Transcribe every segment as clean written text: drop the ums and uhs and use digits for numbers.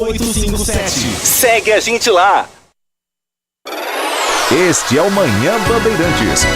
857. Segue a gente lá. Este é o Manhã Bandeirantes.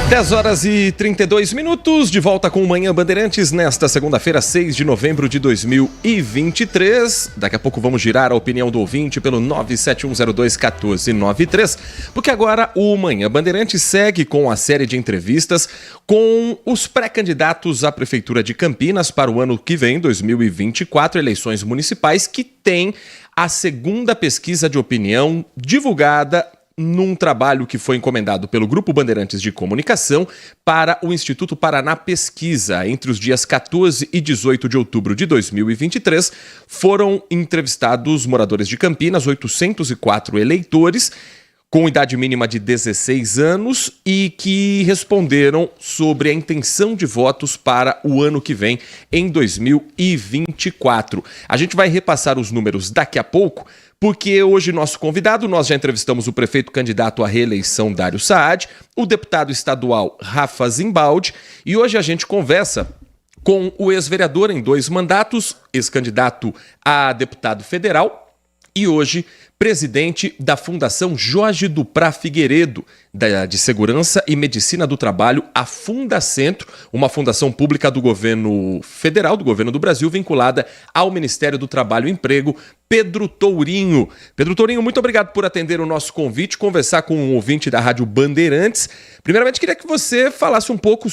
10h32, de volta com o Manhã Bandeirantes nesta segunda-feira, 6 de novembro de 2023. Daqui a pouco vamos girar a opinião do ouvinte pelo 971021493, porque agora o Manhã Bandeirantes segue com a série de entrevistas com os pré-candidatos à Prefeitura de Campinas para o ano que vem, 2024, eleições municipais, que tem a segunda pesquisa de opinião divulgada num trabalho que foi encomendado pelo Grupo Bandeirantes de Comunicação para o Instituto Paraná Pesquisa. Entre os dias 14 e 18 de outubro de 2023, foram entrevistados moradores de Campinas, 804 eleitores, com idade mínima de 16 anos e que responderam sobre a intenção de votos para o ano que vem, em 2024. A gente vai repassar os números daqui a pouco, porque hoje nosso convidado, nós já entrevistamos o prefeito candidato à reeleição Dário Saad, o deputado estadual Rafa Zimbaldi, e hoje a gente conversa com o ex-vereador em 2 mandatos, ex-candidato a deputado federal e hoje presidente da Fundação Jorge Duprá Figueiredo, de Segurança e Medicina do Trabalho, a Fundacentro, uma fundação pública do governo federal, do governo do Brasil, vinculada ao Ministério do Trabalho e Emprego, Pedro Tourinho. Pedro Tourinho, muito obrigado por atender o nosso convite, conversar com um ouvinte da Rádio Bandeirantes. Primeiramente, queria que o senhor falasse um pouco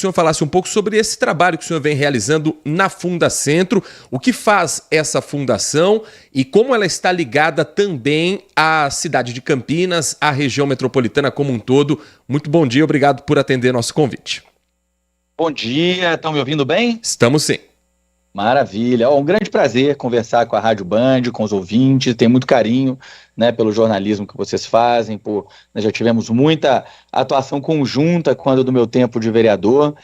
sobre esse trabalho que o senhor vem realizando na Fundacentro, o que faz essa fundação e como ela está ligada também à cidade de Campinas, à região metropolitana como um todo. Muito bom dia, obrigado por atender nosso convite. Bom dia, estão me ouvindo bem? Estamos sim. Maravilha, um grande prazer conversar com a Rádio Band, com os ouvintes, tenho muito carinho, né, pelo jornalismo que vocês fazem, nós já tivemos muita atuação conjunta quando do meu tempo de vereador,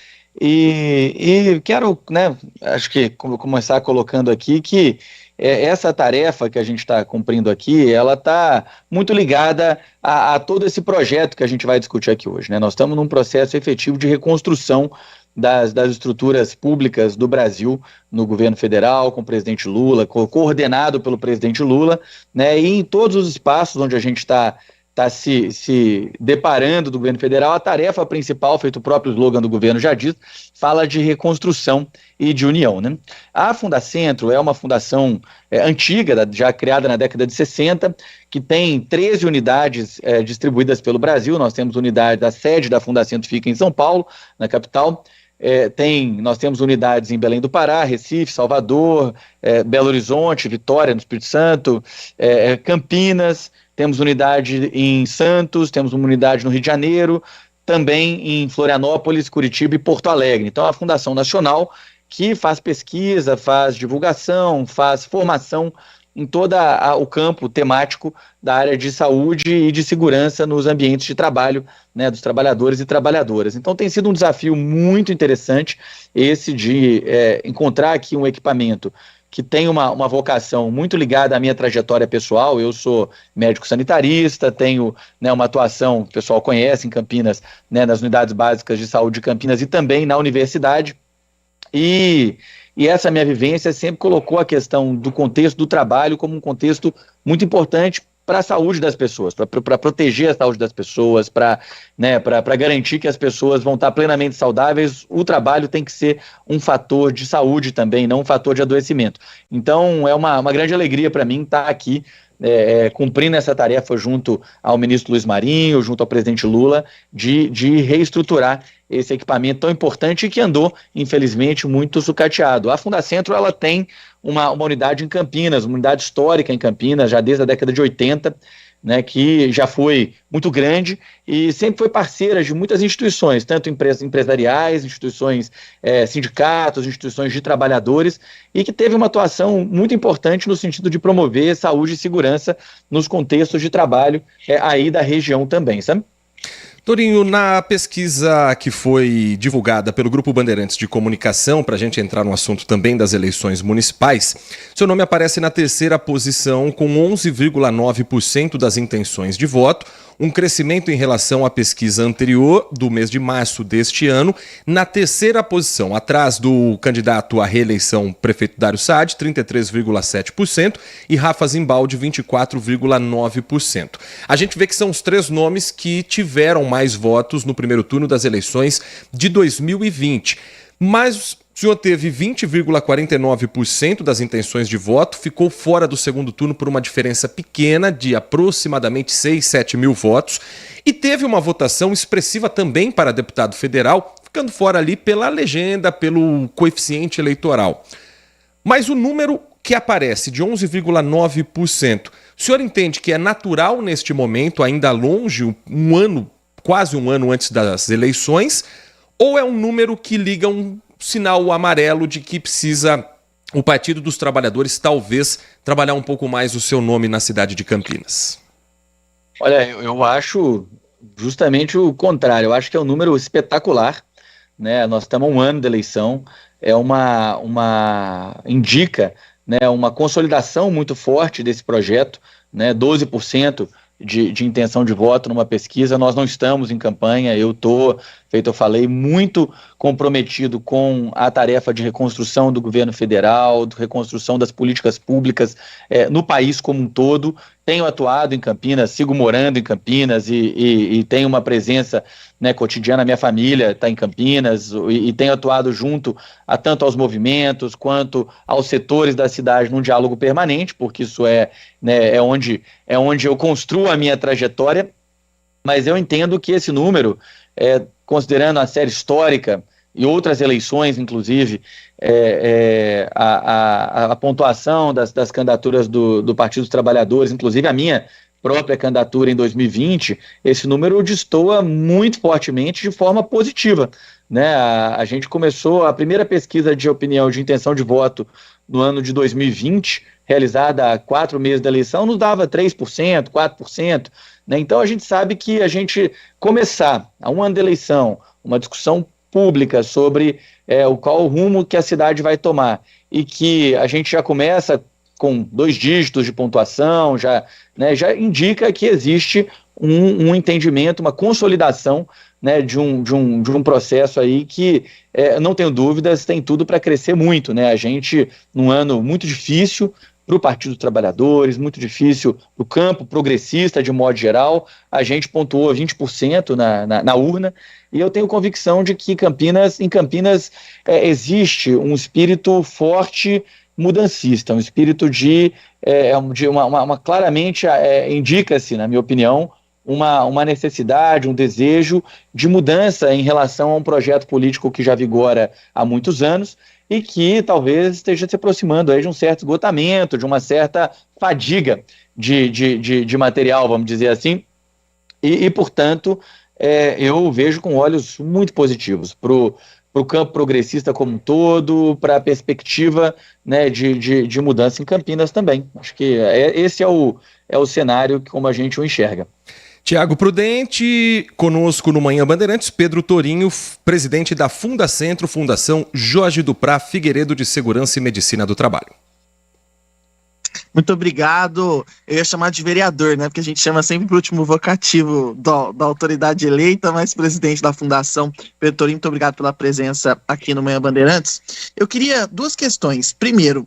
e quero, né, acho que começar colocando aqui que essa tarefa que a gente está cumprindo aqui, ela está muito ligada a todo esse projeto que a gente vai discutir aqui hoje, né? Nós estamos num processo efetivo de reconstrução das estruturas públicas do Brasil no governo federal, com o presidente Lula, coordenado pelo presidente Lula, né? E em todos os espaços onde a gente está se deparando do governo federal, a tarefa principal, feito o próprio slogan do governo já diz, fala de reconstrução e de união, né? A Fundacentro é uma fundação antiga, já criada na década de 60, que tem 13 unidades distribuídas pelo Brasil. Nós temos unidade, a sede da Fundacentro fica em São Paulo, na capital. Nós temos unidades em Belém do Pará, Recife, Salvador, Belo Horizonte, Vitória, no Espírito Santo, Campinas, temos unidade em Santos, temos uma unidade no Rio de Janeiro, também em Florianópolis, Curitiba e Porto Alegre. Então, é uma fundação nacional que faz pesquisa, faz divulgação, faz formação em todo o campo temático da área de saúde e de segurança nos ambientes de trabalho, né, dos trabalhadores e trabalhadoras. Então tem sido um desafio muito interessante esse de encontrar aqui um equipamento que tem uma vocação muito ligada à minha trajetória pessoal. Eu sou médico sanitarista, tenho, né, uma atuação, o pessoal conhece em Campinas, né, nas unidades básicas de saúde de Campinas e também na universidade. E essa minha vivência sempre colocou a questão do contexto do trabalho como um contexto muito importante para a saúde das pessoas, para proteger a saúde das pessoas, para garantir que as pessoas vão estar plenamente saudáveis. O trabalho tem que ser um fator de saúde também, não um fator de adoecimento. Então é uma grande alegria para mim estar aqui cumprindo essa tarefa junto ao ministro Luiz Marinho, junto ao presidente Lula, de reestruturar esse equipamento tão importante e que andou, infelizmente, muito sucateado. A Fundacentro, ela tem uma unidade em Campinas, uma unidade histórica em Campinas, já desde a década de 80, né, que já foi muito grande e sempre foi parceira de muitas instituições, tanto empresariais, instituições, sindicatos, instituições de trabalhadores, e que teve uma atuação muito importante no sentido de promover saúde e segurança nos contextos de trabalho aí da região também, sabe? Tourinho, na pesquisa que foi divulgada pelo Grupo Bandeirantes de Comunicação, para a gente entrar no assunto também das eleições municipais, seu nome aparece na terceira posição com 11,9% das intenções de voto, um crescimento em relação à pesquisa anterior, do mês de março deste ano, na terceira posição, atrás do candidato à reeleição prefeito Dário Saad, 33,7%, e Rafa Zimbaldi, 24,9%. A gente vê que são os três nomes que tiveram mais votos no primeiro turno das eleições de 2020. Mas o senhor teve 20,49% das intenções de voto, ficou fora do segundo turno por uma diferença pequena de aproximadamente 6, 7 mil votos e teve uma votação expressiva também para deputado federal, ficando fora ali pela legenda, pelo coeficiente eleitoral. Mas o número que aparece de 11,9%, o senhor entende que é natural neste momento, ainda longe, quase um ano antes das eleições, ou é um número que liga um sinal amarelo de que precisa o Partido dos Trabalhadores talvez trabalhar um pouco mais o seu nome na cidade de Campinas? Olha, eu acho justamente o contrário. Eu acho que é um número espetacular, né? Nós estamos a um ano da eleição, indica, né, uma consolidação muito forte desse projeto, né? 12% de intenção de voto numa pesquisa. Nós não estamos em campanha, eu estou, feito eu falei, muito comprometido com a tarefa de reconstrução do governo federal, de reconstrução das políticas públicas no país como um todo. Tenho atuado em Campinas, sigo morando em Campinas e tenho uma presença, né, cotidiana. Minha família está em Campinas e tenho atuado junto tanto aos movimentos quanto aos setores da cidade num diálogo permanente, porque isso né, é onde eu construo a minha trajetória. Mas eu entendo que esse número, considerando a série histórica e outras eleições, inclusive, a pontuação das candidaturas do Partido dos Trabalhadores, inclusive a minha própria candidatura em 2020, esse número destoa muito fortemente de forma positiva, né? A gente começou a primeira pesquisa de opinião de intenção de voto no ano de 2020, realizada há 4 meses da eleição, nos dava 3%, 4%, né? Então a gente sabe que a gente começar a um ano da eleição, uma discussão pública sobre qual o rumo que a cidade vai tomar, e que a gente já começa com 2 dígitos de pontuação, já indica que existe um entendimento, uma consolidação, né, de um processo aí que, não tenho dúvidas, tem tudo para crescer muito, né? A gente, num ano muito difícil para o Partido dos Trabalhadores, muito difícil para o campo progressista de modo geral, a gente pontuou 20% na urna, e eu tenho convicção de que em Campinas existe um espírito forte mudancista, um espírito claramente indica-se, na minha opinião, uma necessidade, um desejo de mudança em relação a um projeto político que já vigora há muitos anos e que talvez esteja se aproximando aí de um certo esgotamento, de uma certa fadiga de material, vamos dizer assim, e portanto, eu vejo com olhos muito positivos para o campo progressista como um todo, para a perspectiva, né, de mudança em Campinas também. Acho que esse é o cenário como a gente o enxerga. Tiago Prudente, conosco no Manhã Bandeirantes, Pedro Torinho, presidente da Fundacentro, Fundação Jorge Duprá Figueiredo de Segurança e Medicina do Trabalho. Muito obrigado. Eu ia chamar de vereador, né? Porque a gente chama sempre pro último vocativo da autoridade eleita, mas presidente da Fundação. Pedro Torinho, muito obrigado pela presença aqui no Manhã Bandeirantes. Eu queria 2 questões. Primeiro,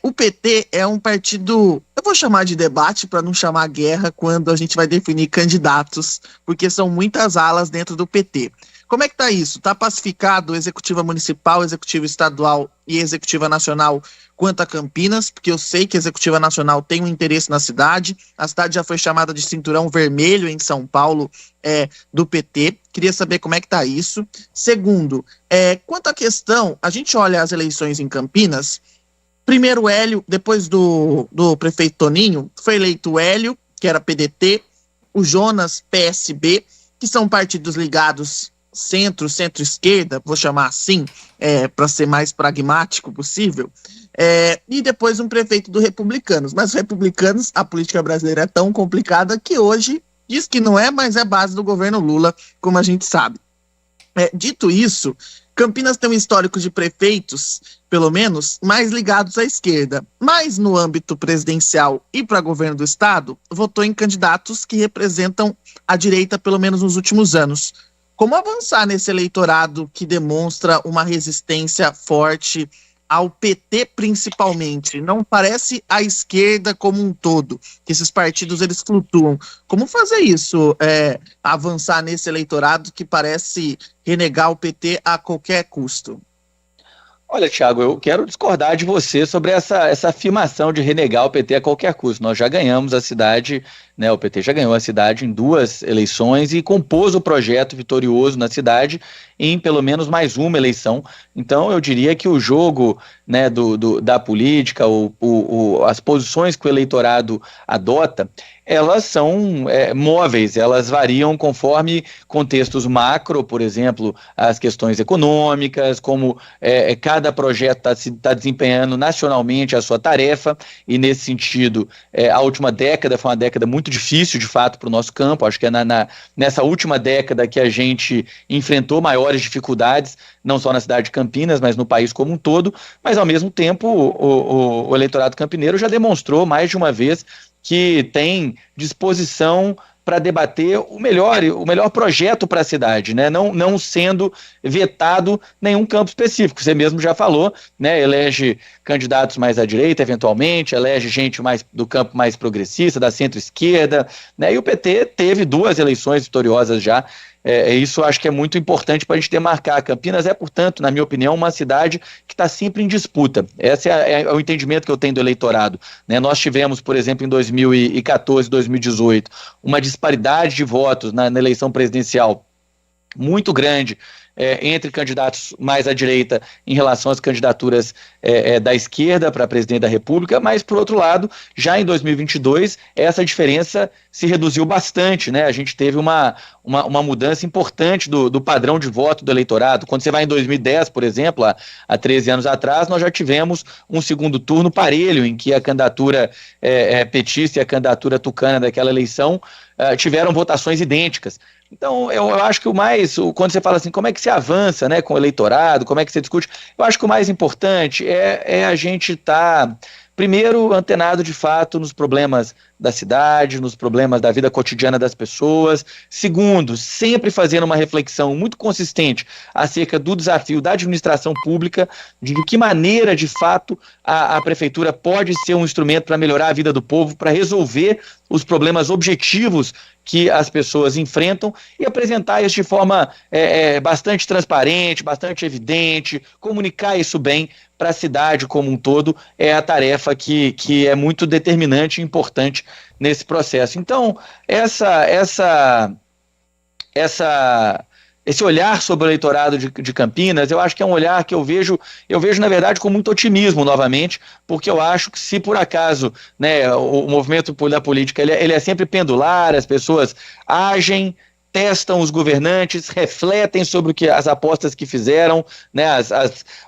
o PT é um partido, eu vou chamar de debate para não chamar guerra quando a gente vai definir candidatos, porque são muitas alas dentro do PT. Como é que está isso? Está pacificado executiva municipal, executiva estadual e executiva nacional quanto a Campinas? Porque eu sei que a executiva nacional tem um interesse na cidade. A cidade já foi chamada de cinturão vermelho em São Paulo do PT. Queria saber como é que está isso. Segundo, quanto à questão, a gente olha as eleições em Campinas. Primeiro Hélio, depois do prefeito Toninho, foi eleito o Hélio, que era PDT, o Jonas, PSB, que são partidos ligados centro-esquerda, vou chamar assim, para ser mais pragmático possível, e depois um prefeito do Republicanos. Mas os Republicanos, a política brasileira é tão complicada que hoje diz que não é, mas é base do governo Lula, como a gente sabe. Dito isso, Campinas tem um histórico de prefeitos, pelo menos, mais ligados à esquerda, mas no âmbito presidencial e para governo do estado, votou em candidatos que representam a direita, pelo menos nos últimos anos. Como avançar nesse eleitorado que demonstra uma resistência forte ao PT principalmente? Não parece a esquerda como um todo, que esses partidos eles flutuam. Como fazer isso, avançar nesse eleitorado que parece renegar o PT a qualquer custo? Olha, Thiago, eu quero discordar de você sobre essa afirmação de renegar o PT a qualquer custo. Nós já ganhamos a cidade, né? O PT já ganhou a cidade em 2 eleições e compôs o projeto vitorioso na cidade em pelo menos mais uma eleição. Então, eu diria que o jogo, né, da política, as posições que o eleitorado adota, elas são móveis, elas variam conforme contextos macro, por exemplo, as questões econômicas, como cada projeto está desempenhando nacionalmente a sua tarefa, e nesse sentido, a última década foi uma década muito difícil, de fato, para o nosso campo. Acho que é nessa última década que a gente enfrentou maiores dificuldades, não só na cidade de Campinas, mas no país como um todo, mas ao mesmo tempo o eleitorado campineiro já demonstrou mais de uma vez que tem disposição para debater o melhor projeto para a cidade, né? Não sendo vetado nenhum campo específico. Você mesmo já falou, né? Elege candidatos mais à direita, eventualmente, elege gente mais do campo mais progressista, da centro-esquerda, né? E o PT teve 2 eleições vitoriosas já. Isso acho que é muito importante para a gente demarcar. Campinas portanto, na minha opinião, uma cidade que está sempre em disputa. Esse é o entendimento que eu tenho do eleitorado, né? Nós tivemos, por exemplo, em 2014, 2018, uma disparidade de votos na eleição presidencial muito grande entre candidatos mais à direita em relação às candidaturas da esquerda para presidente da República, mas, por outro lado, já em 2022, essa diferença se reduziu bastante, né? A gente teve uma mudança importante do padrão de voto do eleitorado. Quando você vai em 2010, por exemplo, há 13 anos atrás, nós já tivemos um segundo turno parelho, em que a candidatura petista e a candidatura tucana daquela eleição tiveram votações idênticas. Então, eu acho que quando você fala assim, como é que se avança, né, com o eleitorado, como é que você discute, eu acho que o mais importante é a gente estar, primeiro, antenado de fato nos problemas da cidade, nos problemas da vida cotidiana das pessoas. Segundo, sempre fazendo uma reflexão muito consistente acerca do desafio da administração pública, de que maneira, de fato, a prefeitura pode ser um instrumento para melhorar a vida do povo, para resolver os problemas objetivos que as pessoas enfrentam e apresentar isso de forma bastante transparente, bastante evidente, comunicar isso bem para a cidade como um todo, é a tarefa que é muito determinante e importante nesse processo. Então, esse olhar sobre o eleitorado de Campinas, eu acho que é um olhar que eu vejo na verdade, com muito otimismo novamente, porque eu acho que se por acaso, né, o movimento da política ele é sempre pendular, as pessoas agem, testam os governantes, refletem sobre as apostas que fizeram, né,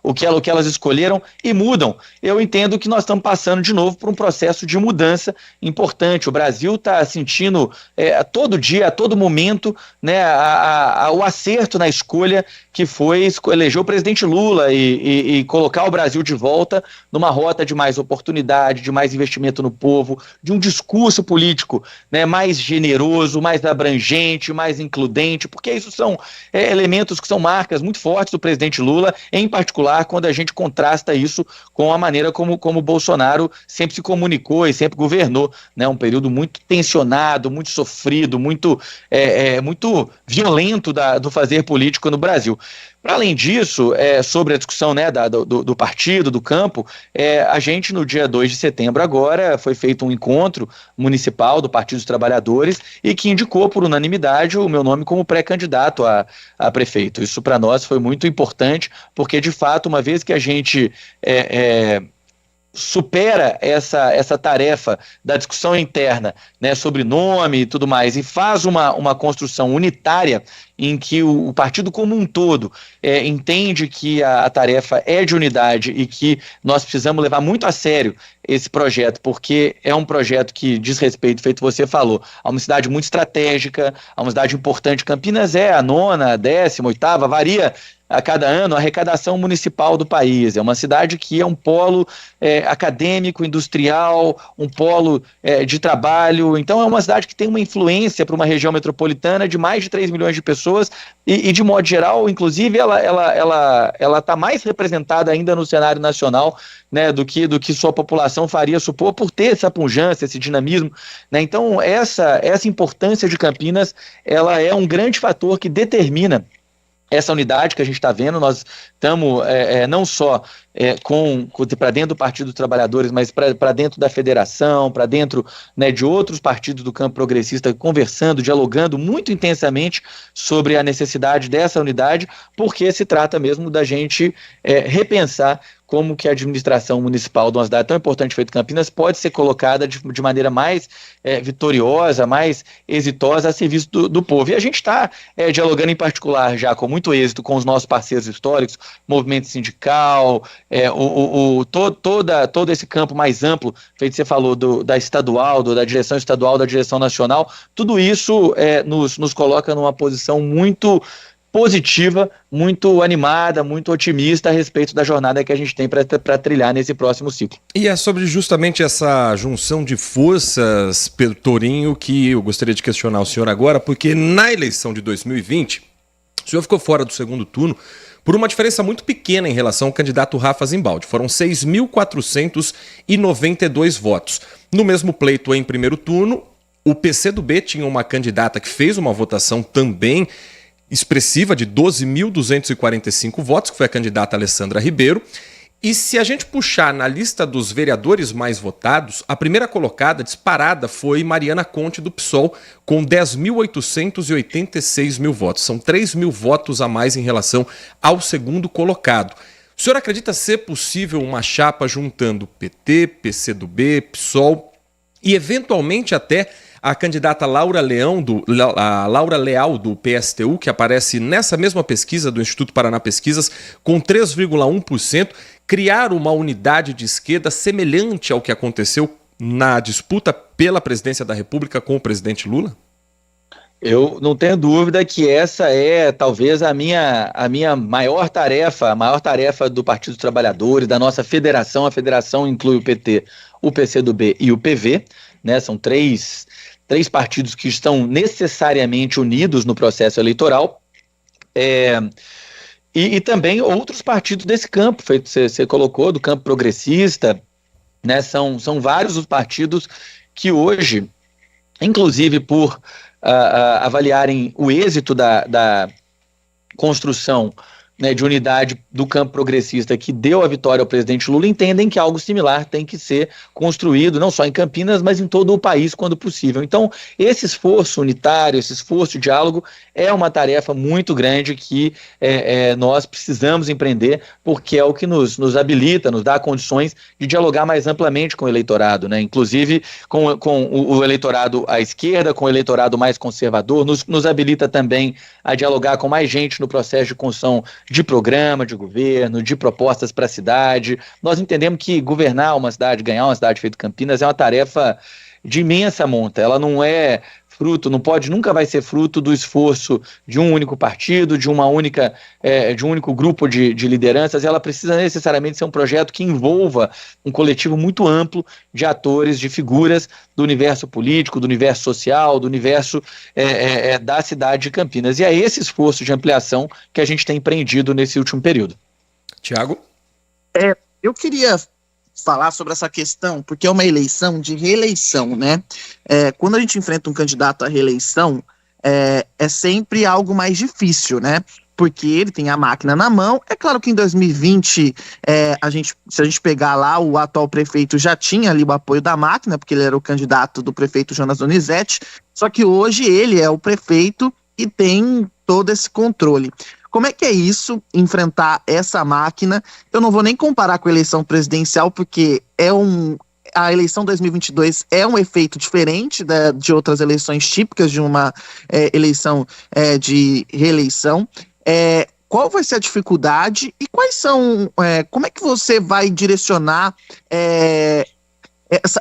o que elas escolheram e mudam. Eu entendo que nós estamos passando de novo por um processo de mudança importante. O Brasil está sentindo todo dia, a todo momento, né, o acerto na escolha que foi eleger o presidente Lula e colocar o Brasil de volta numa rota de mais oportunidade, de mais investimento no povo, de um discurso político, né, mais generoso, mais abrangente, mais includente, porque isso são elementos que são marcas muito fortes do presidente Lula, em particular quando a gente contrasta isso com a maneira como o Bolsonaro sempre se comunicou e sempre governou, né, um período muito tensionado, muito sofrido, muito violento do fazer político no Brasil. Para além disso, sobre a discussão, né, do partido, do campo, a gente no dia 2 de setembro agora foi feito um encontro municipal do Partido dos Trabalhadores e que indicou por unanimidade o meu nome como pré-candidato a prefeito. Isso para nós foi muito importante, porque de fato, uma vez que a gente supera essa tarefa da discussão interna, né, sobre nome e tudo mais, e faz uma construção unitária em que o partido como um todo entende que a tarefa é de unidade e que nós precisamos levar muito a sério esse projeto, porque é um projeto que diz respeito, feito você falou, a uma cidade muito estratégica, a uma cidade importante. Campinas é a 9ª, a 18ª, varia a cada ano a arrecadação municipal do país. É uma cidade que é um polo acadêmico, industrial, um polo de trabalho. Então é uma cidade que tem uma influência para uma região metropolitana de mais de 3 milhões de pessoas e de modo geral, inclusive, ela está mais representada ainda no cenário nacional, né, do que sua população faria supor, por ter essa pujança, esse dinamismo, né? Então essa importância de Campinas, ela é um grande fator que determina essa unidade que a gente está vendo. Nós estamos não só para dentro do Partido dos Trabalhadores, mas para dentro da federação, para dentro, né, de outros partidos do campo progressista, conversando, dialogando muito intensamente sobre a necessidade dessa unidade, porque se trata mesmo da gente repensar como que a administração municipal de uma cidade tão importante feita Campinas pode ser colocada de maneira mais vitoriosa, mais exitosa a serviço do povo. E a gente está dialogando em particular já com muito êxito com os nossos parceiros históricos, movimento sindical, todo esse campo mais amplo, feito você falou, da estadual, da direção estadual, da direção nacional. Tudo isso nos coloca numa posição muito positiva, muito animada, muito otimista a respeito da jornada que a gente tem para trilhar nesse próximo ciclo. E é sobre justamente essa junção de forças, Pedro Torinho, que eu gostaria de questionar o senhor agora, porque na eleição de 2020, o senhor ficou fora do segundo turno por uma diferença muito pequena em relação ao candidato Rafa Zimbaldi. Foram 6.492 votos. No mesmo pleito em primeiro turno, o PCdoB tinha uma candidata que fez uma votação também expressiva de 12.245 votos, que foi a candidata Alessandra Ribeiro. E se a gente puxar na lista dos vereadores mais votados, a primeira colocada, disparada, foi Mariana Conte, do PSOL, com 10.886 votos. São 3.000 votos a mais em relação ao segundo colocado. O senhor acredita ser possível uma chapa juntando PT, PCdoB, PSOL e, eventualmente, até a candidata Laura Leal, do PSTU, que aparece nessa mesma pesquisa do Instituto Paraná Pesquisas, com 3,1%, criar uma unidade de esquerda semelhante ao que aconteceu na disputa pela presidência da República com o presidente Lula? Eu não tenho dúvida que essa é talvez a minha maior tarefa, a maior tarefa do Partido dos Trabalhadores, da nossa federação. A federação inclui o PT, o PCdoB e o PV, né? São três partidos que estão necessariamente unidos no processo eleitoral, e também outros partidos desse campo, feito você colocou, do campo progressista, né? São vários os partidos que hoje, inclusive por avaliarem o êxito da construção, né, de unidade do campo progressista que deu a vitória ao presidente Lula, entendem que algo similar tem que ser construído, não só em Campinas, mas em todo o país, quando possível. Então, esse esforço unitário, esse esforço de diálogo é uma tarefa muito grande que nós precisamos empreender, porque é o que nos habilita, nos dá condições de dialogar mais amplamente com o eleitorado, né? Inclusive com o eleitorado à esquerda, com o eleitorado mais conservador, nos habilita também a dialogar com mais gente no processo de construção de programa de governo, de propostas para a cidade. Nós entendemos que governar uma cidade, ganhar uma cidade feita Campinas é uma tarefa de imensa monta. Ela não é fruto, nunca vai ser fruto do esforço de um único partido, de um único grupo de lideranças. Ela precisa necessariamente ser um projeto que envolva um coletivo muito amplo de atores, de figuras do universo político, do universo social, do universo da cidade de Campinas. E é esse esforço de ampliação que a gente tem empreendido nesse último período. Tiago? Eu queria falar sobre essa questão, porque é uma eleição de reeleição, né? Quando a gente enfrenta um candidato à reeleição, é sempre algo mais difícil, né? Porque ele tem a máquina na mão. É claro que em 2020, se a gente pegar lá, o atual prefeito já tinha ali o apoio da máquina, porque ele era o candidato do prefeito Jonas Donizete, só que hoje ele é o prefeito e tem todo esse controle. Como é que é isso, enfrentar essa máquina? Eu não vou nem comparar com a eleição presidencial, porque a eleição 2022 é um efeito diferente de outras eleições típicas de uma eleição de reeleição. Qual vai ser a dificuldade e quais são... como é que você vai direcionar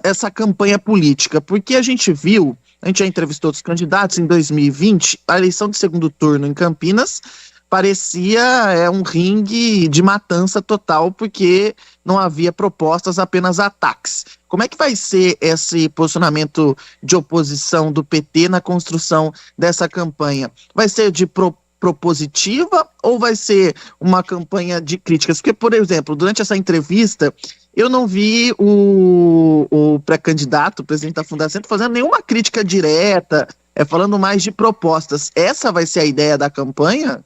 essa campanha política? Porque a gente já entrevistou outros candidatos em 2020, a eleição de segundo turno em Campinas parecia um ringue de matança total, porque não havia propostas, apenas ataques. Como é que vai ser esse posicionamento de oposição do PT na construção dessa campanha? Vai ser de propositiva ou vai ser uma campanha de críticas? Porque, por exemplo, durante essa entrevista, eu não vi o pré-candidato, o presidente da Fundação, fazendo nenhuma crítica direta, falando mais de propostas. Essa vai ser a ideia da campanha?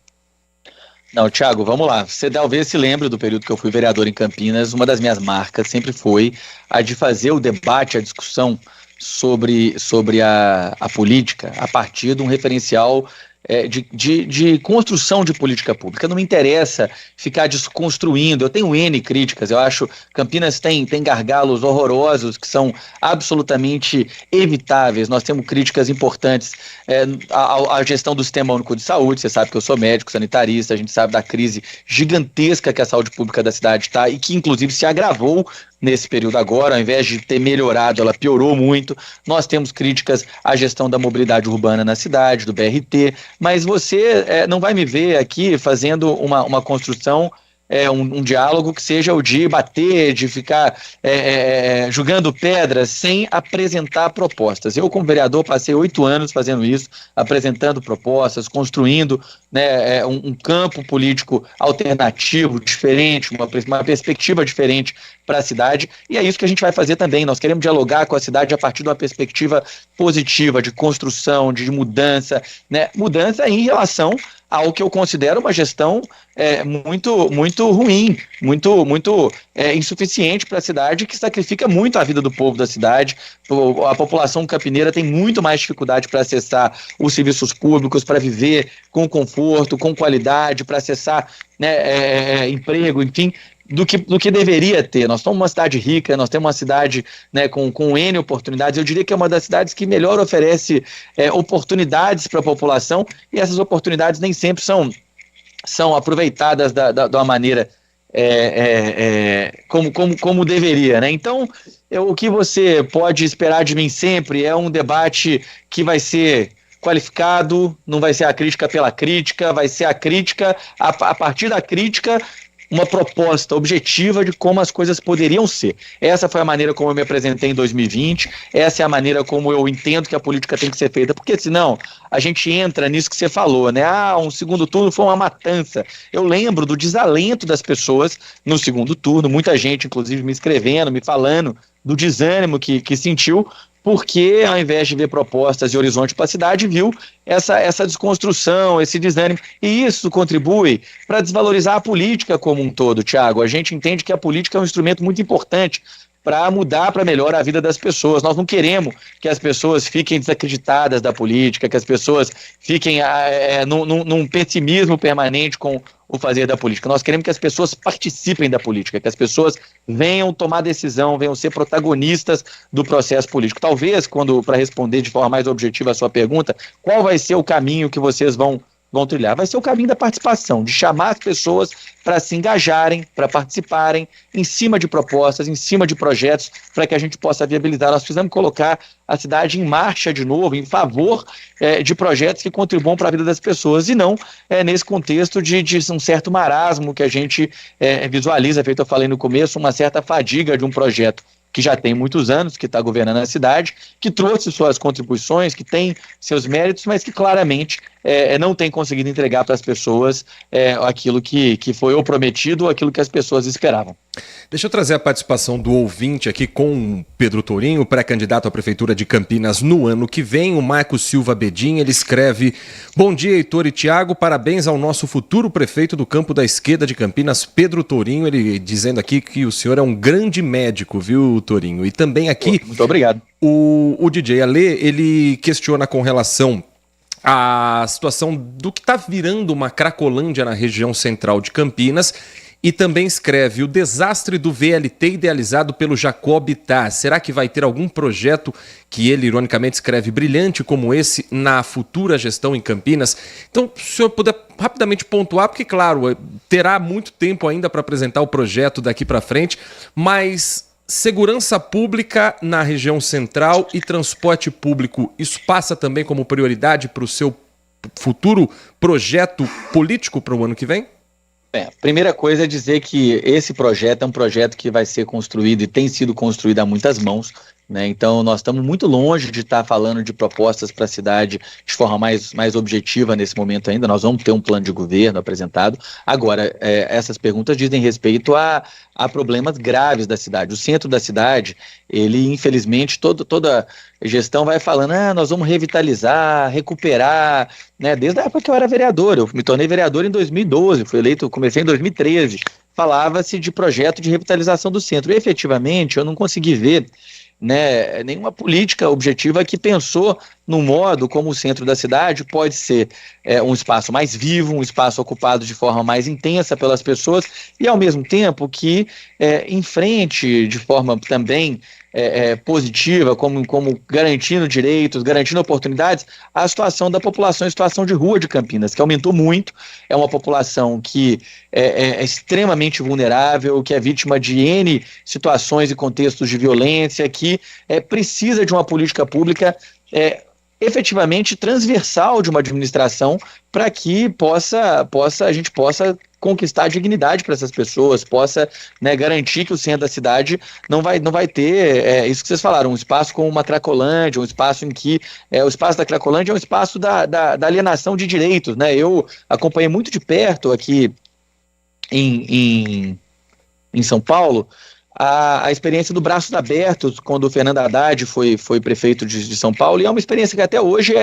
Não, Thiago, vamos lá. Você talvez se lembre do período que eu fui vereador em Campinas. Uma das minhas marcas sempre foi a de fazer o debate, a discussão sobre a política a partir de um referencial de construção de política pública. Não me interessa ficar desconstruindo. Eu tenho N críticas. Eu acho que Campinas tem gargalos horrorosos que são absolutamente evitáveis. Nós temos críticas importantes à gestão do Sistema Único de Saúde. Você sabe que eu sou médico sanitarista, a gente sabe da crise gigantesca que a saúde pública da cidade está e que inclusive se agravou nesse período agora. Ao invés de ter melhorado, ela piorou muito. Nós temos críticas à gestão da mobilidade urbana na cidade, do BRT, mas você não vai me ver aqui fazendo uma construção, um diálogo que seja o de bater, de ficar jogando pedras sem apresentar propostas. Eu, como vereador, passei 8 anos fazendo isso, apresentando propostas, construindo um campo político alternativo, diferente, uma perspectiva diferente para a cidade, e é isso que a gente vai fazer também. Nós queremos dialogar com a cidade a partir de uma perspectiva positiva, de construção, de mudança, mudança em relação ao que eu considero uma gestão muito ruim, muito insuficiente para a cidade, que sacrifica muito a vida do povo da cidade. A população campineira tem muito mais dificuldade para acessar os serviços públicos, para viver com conforto, com qualidade, para acessar emprego, enfim, do que deveria ter. Nós somos uma cidade rica, nós temos uma cidade com N oportunidades. Eu diria que é uma das cidades que melhor oferece oportunidades para a população, e essas oportunidades nem sempre são aproveitadas da uma maneira como deveria, né? Então, o que você pode esperar de mim sempre é um debate que vai ser qualificado, não vai ser a crítica pela crítica, vai ser a crítica, a partir da crítica, uma proposta objetiva de como as coisas poderiam ser. Essa foi a maneira como eu me apresentei em 2020, essa é a maneira como eu entendo que a política tem que ser feita, porque senão a gente entra nisso que você falou, um segundo turno foi uma matança. Eu lembro do desalento das pessoas no segundo turno, muita gente, inclusive, me escrevendo, me falando do desânimo que sentiu, porque ao invés de ver propostas e horizonte para a cidade, viu essa desconstrução, esse desânimo, e isso contribui para desvalorizar a política como um todo, Thiago. A gente entende que a política é um instrumento muito importante para mudar para melhor a vida das pessoas. Nós não queremos que as pessoas fiquem desacreditadas da política, que as pessoas fiquem num pessimismo permanente com o fazer da política. Nós queremos que as pessoas participem da política, que as pessoas venham tomar decisão, venham ser protagonistas do processo político. Talvez, para responder de forma mais objetiva a sua pergunta, qual vai ser o caminho que vocês vão trilhar? Vai ser o caminho da participação, de chamar as pessoas para se engajarem, para participarem em cima de propostas, em cima de projetos, para que a gente possa viabilizar. Nós precisamos colocar a cidade em marcha de novo, em favor de projetos que contribuam para a vida das pessoas, e não nesse contexto de um certo marasmo que a gente visualiza, feito eu falei no começo, uma certa fadiga de um projeto que já tem muitos anos, que está governando a cidade, que trouxe suas contribuições, que tem seus méritos, mas que claramente não tem conseguido entregar para as pessoas aquilo que foi ou prometido ou aquilo que as pessoas esperavam. Deixa eu trazer a participação do ouvinte aqui com o Pedro Tourinho, pré-candidato à Prefeitura de Campinas no ano que vem. O Marcos Silva Bedin, ele escreve: bom dia, Heitor e Thiago, parabéns ao nosso futuro prefeito do Campo da Esquerda de Campinas, Pedro Tourinho. Ele dizendo aqui que o senhor é um grande médico, viu, Tourinho? E também aqui... Muito obrigado. O DJ Alê, ele questiona com relação à situação do que está virando uma cracolândia na região central de Campinas, e também escreve: o desastre do VLT idealizado pelo Jacob Ittar. Será que vai ter algum projeto que ele, ironicamente, escreve brilhante como esse na futura gestão em Campinas? Então, se o senhor puder rapidamente pontuar, porque, claro, terá muito tempo ainda para apresentar o projeto daqui para frente, mas segurança pública na região central e transporte público, isso passa também como prioridade para o seu futuro projeto político para o ano que vem? Primeira coisa é dizer que esse projeto é um projeto que vai ser construído e tem sido construído a muitas mãos, né? Então nós estamos muito longe de estar falando de propostas para a cidade de forma mais objetiva nesse momento ainda. Nós vamos ter um plano de governo apresentado. Agora, essas perguntas dizem respeito a problemas graves da cidade. O centro da cidade, ele infelizmente, toda gestão vai falando, nós vamos revitalizar, recuperar, né? Desde a época que eu era vereador, eu me tornei vereador em 2012, fui eleito, comecei em 2013, falava-se de projeto de revitalização do centro, e efetivamente eu não consegui ver, né, nenhuma política objetiva que pensou no modo como o centro da cidade pode ser um espaço mais vivo, um espaço ocupado de forma mais intensa pelas pessoas e ao mesmo tempo que enfrente de forma também positiva, como garantindo direitos, garantindo oportunidades, a situação da população, a situação de rua de Campinas, que aumentou muito, é uma população que é extremamente vulnerável, que é vítima de N situações e contextos de violência, que precisa de uma política pública efetivamente transversal de uma administração para que a gente possa conquistar dignidade para essas pessoas, possa, né, garantir que o centro da cidade não vai ter isso que vocês falaram, um espaço como uma Cracolândia, um espaço em que o espaço da Cracolândia é um espaço da alienação de direitos, né? Eu acompanhei muito de perto aqui em São Paulo a experiência do Braços Abertos, quando o Fernando Haddad foi prefeito de São Paulo, e é uma experiência que até hoje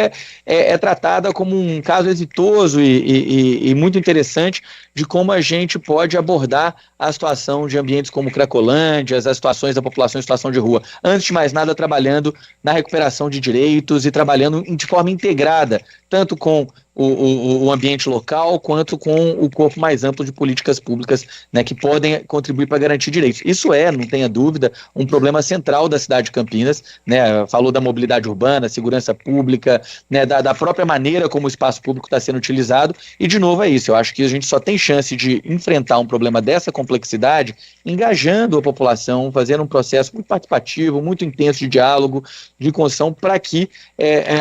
é tratada como um caso exitoso e muito interessante de como a gente pode abordar a situação de ambientes como Cracolândia, as situações da população em situação de rua. Antes de mais nada, trabalhando na recuperação de direitos e trabalhando de forma integrada, tanto com o ambiente local, quanto com o corpo mais amplo de políticas públicas, né, que podem contribuir para garantir direitos. Isso não tenha dúvida, um problema central da cidade de Campinas, né, falou da mobilidade urbana, segurança pública, né, da própria maneira como o espaço público está sendo utilizado, e de novo é isso, eu acho que a gente só tem chance de enfrentar um problema dessa complexidade engajando a população, fazendo um processo muito participativo, muito intenso de diálogo, de construção, para que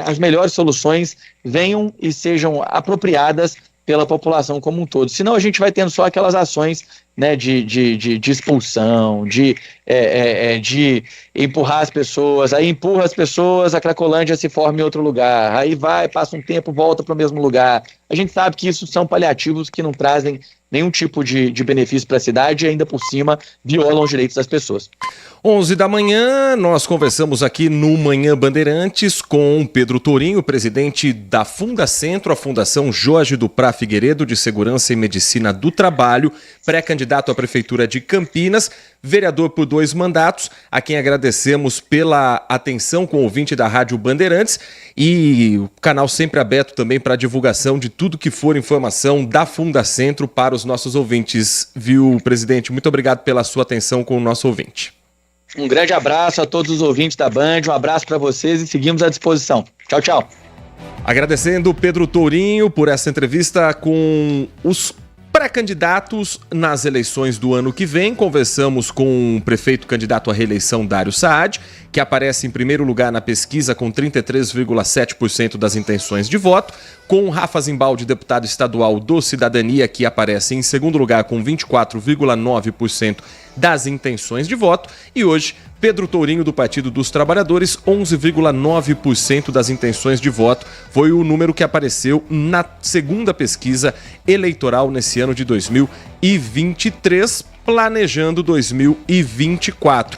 as melhores soluções venham e sejam apropriadas pela população como um todo. Senão a gente vai tendo só aquelas ações, né, de expulsão, de empurrar as pessoas, aí empurra as pessoas, a Cracolândia se forma em outro lugar, aí passa um tempo, volta para o mesmo lugar. A gente sabe que isso são paliativos que não trazem nenhum tipo de benefício para a cidade e ainda por cima violam os direitos das pessoas. 11 da manhã, nós conversamos aqui no Manhã Bandeirantes com Pedro Tourinho, presidente da Fundacentro, a Fundação Jorge do Prá Figueiredo de Segurança e Medicina do Trabalho, pré-candidato à Prefeitura de Campinas, vereador por 2 mandatos, a quem agradecemos pela atenção com o ouvinte da Rádio Bandeirantes e o canal sempre aberto também para divulgação de tudo que for informação da Fundacentro para os nossos ouvintes, viu, presidente? Muito obrigado pela sua atenção com o nosso ouvinte. Um grande abraço a todos os ouvintes da Band, um abraço para vocês e seguimos à disposição. Tchau, tchau. Agradecendo Pedro Tourinho por essa entrevista com os pré-candidatos nas eleições do ano que vem. Conversamos com o prefeito candidato à reeleição, Dário Saad, que aparece em primeiro lugar na pesquisa com 33,7% das intenções de voto, com Rafa Zimbaldi, deputado estadual do Cidadania, que aparece em segundo lugar com 24,9% das intenções de voto, e hoje Pedro Tourinho, do Partido dos Trabalhadores, 11,9% das intenções de voto. Foi o número que apareceu na segunda pesquisa eleitoral nesse ano de 2023, planejando 2024.